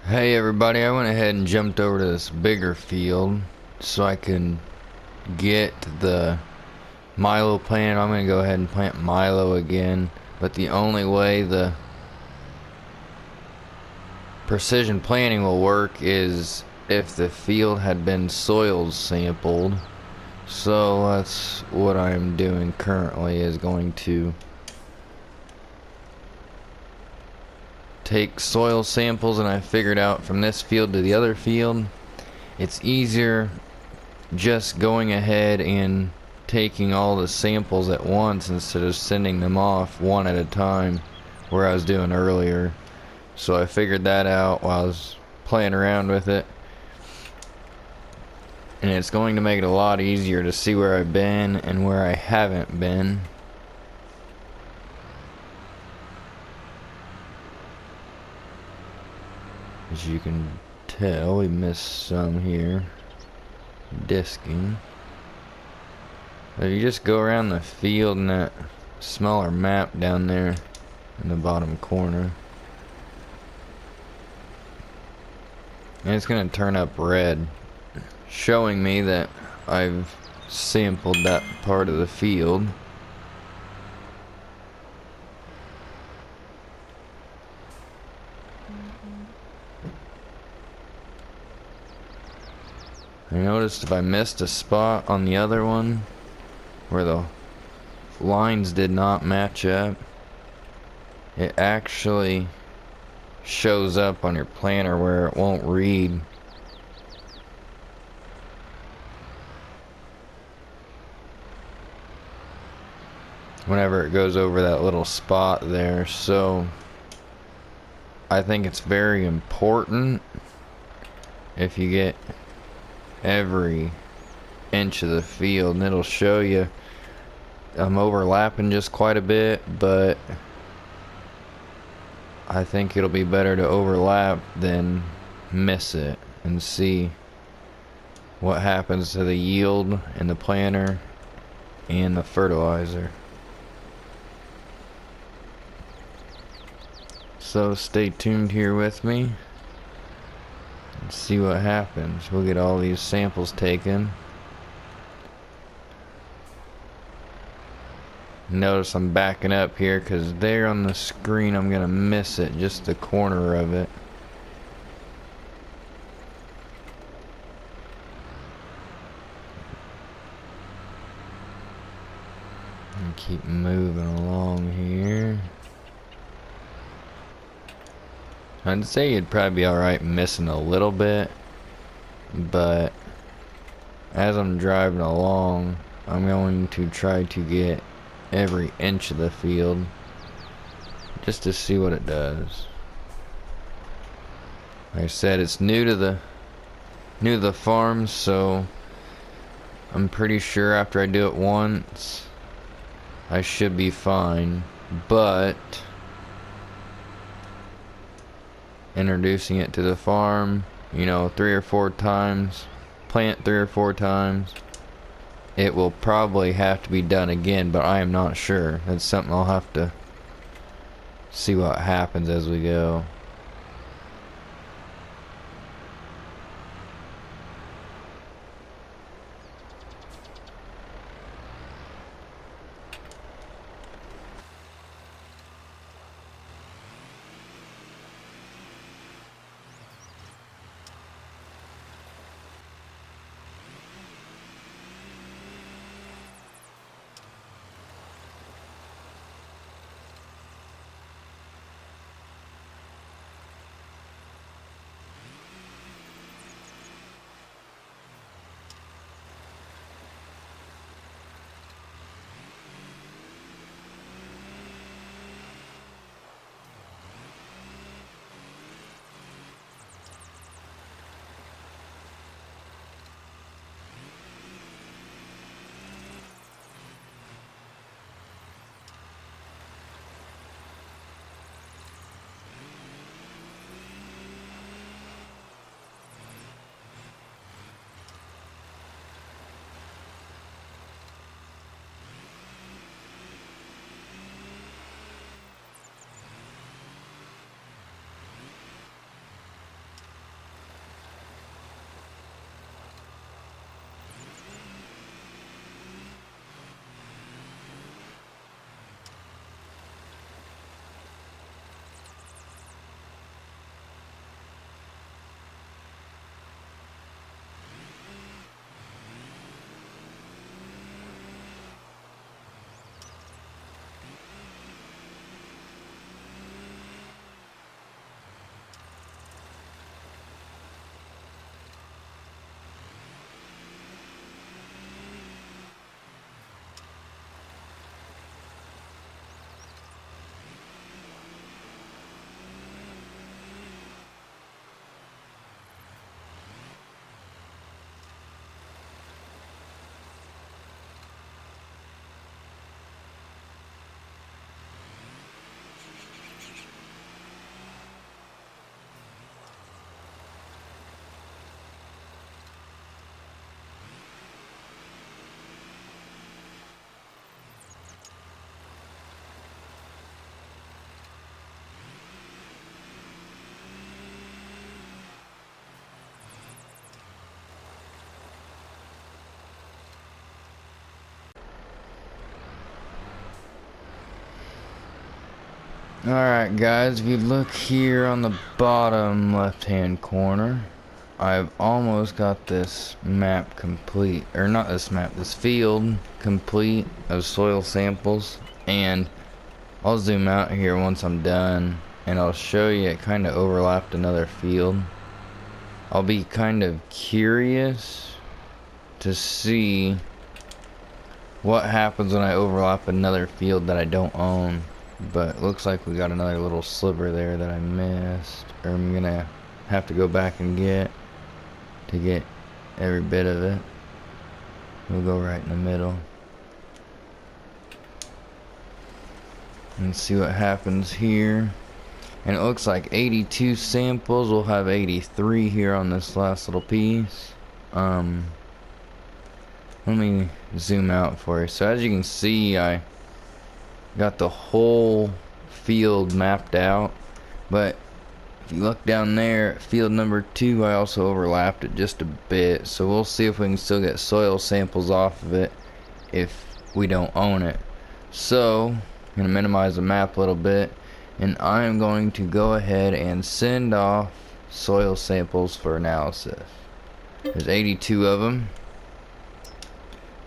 Hey everybody, I went ahead and jumped over to this bigger field so I can get the Milo plant. I'm going to go ahead and plant Milo again, but the only way the precision planting will work is if the field had been soil sampled. So that's what I'm doing currently, is going to take soil samples, and I figured out from this field to the other field it's easier just going ahead and taking all the samples at once instead of sending them off one at a time where I was doing earlier. So I figured that out while I was playing around with it, and it's going to make it a lot easier to see where I've been and where I haven't been. As you can tell, we missed some here. Disking. If you just go around the field in that smaller map down there in the bottom corner, and it's gonna turn up red, showing me that I've sampled that part of the field. I noticed if I missed a spot on the other one where the lines did not match up, it actually shows up on your planner where it won't read. Whenever it goes over that little spot there. So I think it's very important if you get every inch of the field, and it'll show you I'm overlapping just quite a bit, but I think it'll be better to overlap than miss it, and see what happens to the yield in the planter and the fertilizer. So stay tuned here with me and see what happens. We'll get all these samples taken. Notice I'm backing up here because there on the screen I'm gonna miss it, just the corner of it. And keep moving along here. I'd say you'd probably be alright missing a little bit, but as I'm driving along, I'm going to try to get every inch of the field just to see what it does. Like I said, it's new to the farm, so I'm pretty sure after I do it once I should be fine, but introducing it to the farm, 3 or 4 times, plant 3 or 4 times, it will probably have to be done again, but I am not sure. That's something I'll have to see what happens as we go. Alright guys, if you look here on the bottom left hand corner, I've almost got this map complete, or not this map, this field complete of soil samples. And I'll zoom out here once I'm done and I'll show you it kind of overlapped another field. I'll be kind of curious to see what happens when I overlap another field that I don't own. But it looks like we got another little sliver there that I missed, or I'm gonna have to go back and get to get every bit of it. We'll go right in the middle and see what happens here. And it looks like 82 samples. We'll have 83 here on this last little piece. Let me zoom out for you. So as you can see, I got the whole field mapped out, but if you look down there at field number 2, I also overlapped it just a bit, so we'll see if we can still get soil samples off of it if we don't own it. So I'm going to minimize the map a little bit, and I'm going to go ahead and send off soil samples for analysis. There's 82 of them.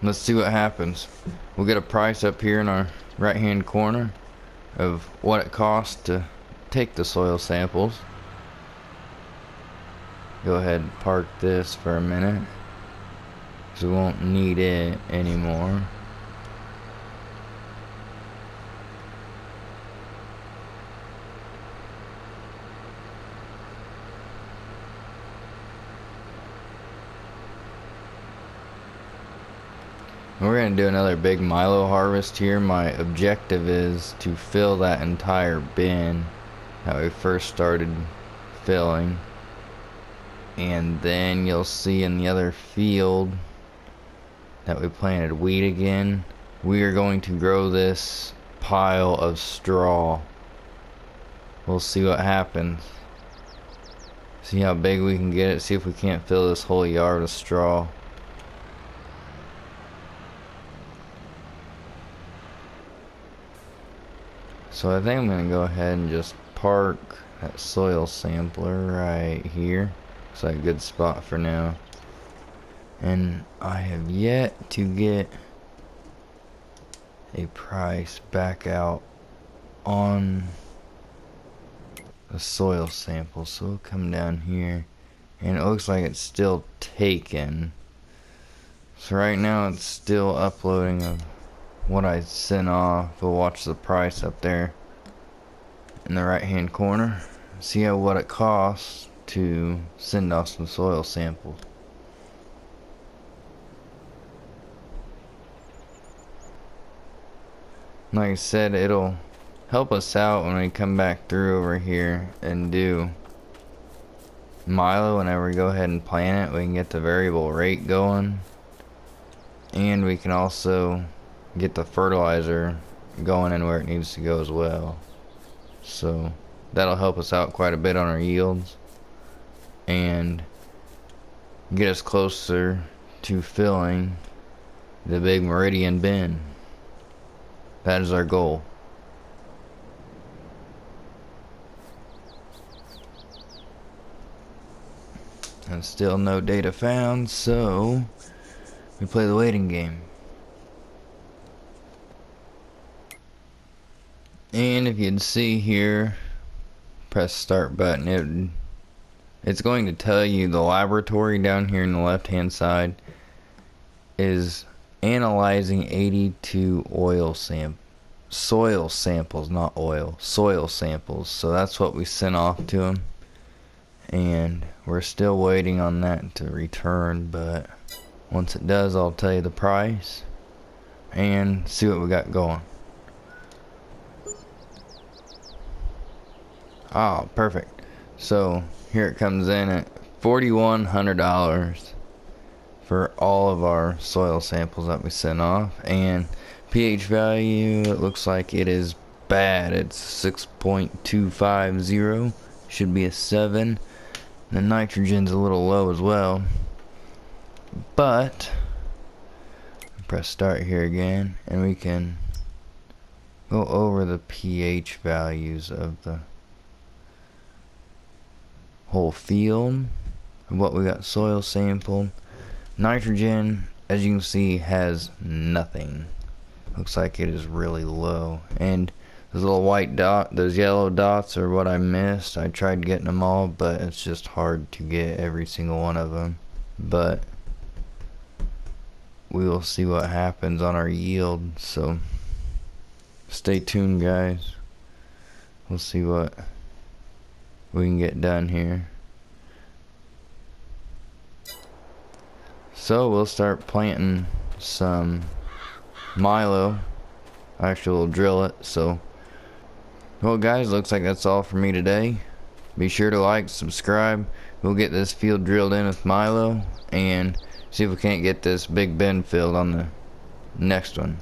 Let's see what happens. We'll get a price up here in our right hand corner of what it costs to take the soil samples. Go ahead and park this for a minute because we won't need it anymore. We're going to do another big Milo harvest here. My objective is to fill that entire bin that we first started filling. And then you'll see in the other field that we planted wheat again. We are going to grow this pile of straw. We'll see what happens. See how big we can get it. See if we can't fill this whole yard with straw. So I think I'm going to go ahead and just park that soil sampler right here. Looks like a good spot for now. And I have yet to get a price back out on the soil sample. So we'll come down here and it looks like it's still taken. So right now it's still uploading of what I sent off. We'll watch the price up there in the right hand corner. See what it costs to send off some soil samples. Like I said, it'll help us out when we come back through over here and do Milo. Whenever we go ahead and plant it, we can get the variable rate going, and we can also get the fertilizer going in where it needs to go as well. So that'll help us out quite a bit on our yields and get us closer to filling the big Meridian bin. That is our goal. And still no data found, so we play the waiting game. And if you can see here, press start button, it's going to tell you the laboratory down here in the left hand side is analyzing 82 soil samples, not oil, soil samples. So that's what we sent off to them, and we're still waiting on that to return, but once it does, I'll tell you the price and see what we got going. Oh, perfect. So here it comes in at $4,100 for all of our soil samples that we sent off. And pH value, it looks like it is bad. It's 6.250. Should be a 7. The nitrogen's a little low as well. But press start here again, and we can go over the pH values of the whole field. What we got: soil sample. Nitrogen, as you can see, has nothing. Looks like it is really low. And those little white dot, those yellow dots are what I missed. I tried getting them all, but it's just hard to get every single one of them. But we will see what happens on our yield, so stay tuned, guys. We'll see what we can get done here. So we'll start planting some milo. Actually, we'll drill it. So, well, guys, looks like that's all for me today. Be sure to like, subscribe. We'll get this field drilled in with milo and see if we can't get this Big Bend filled on the next one.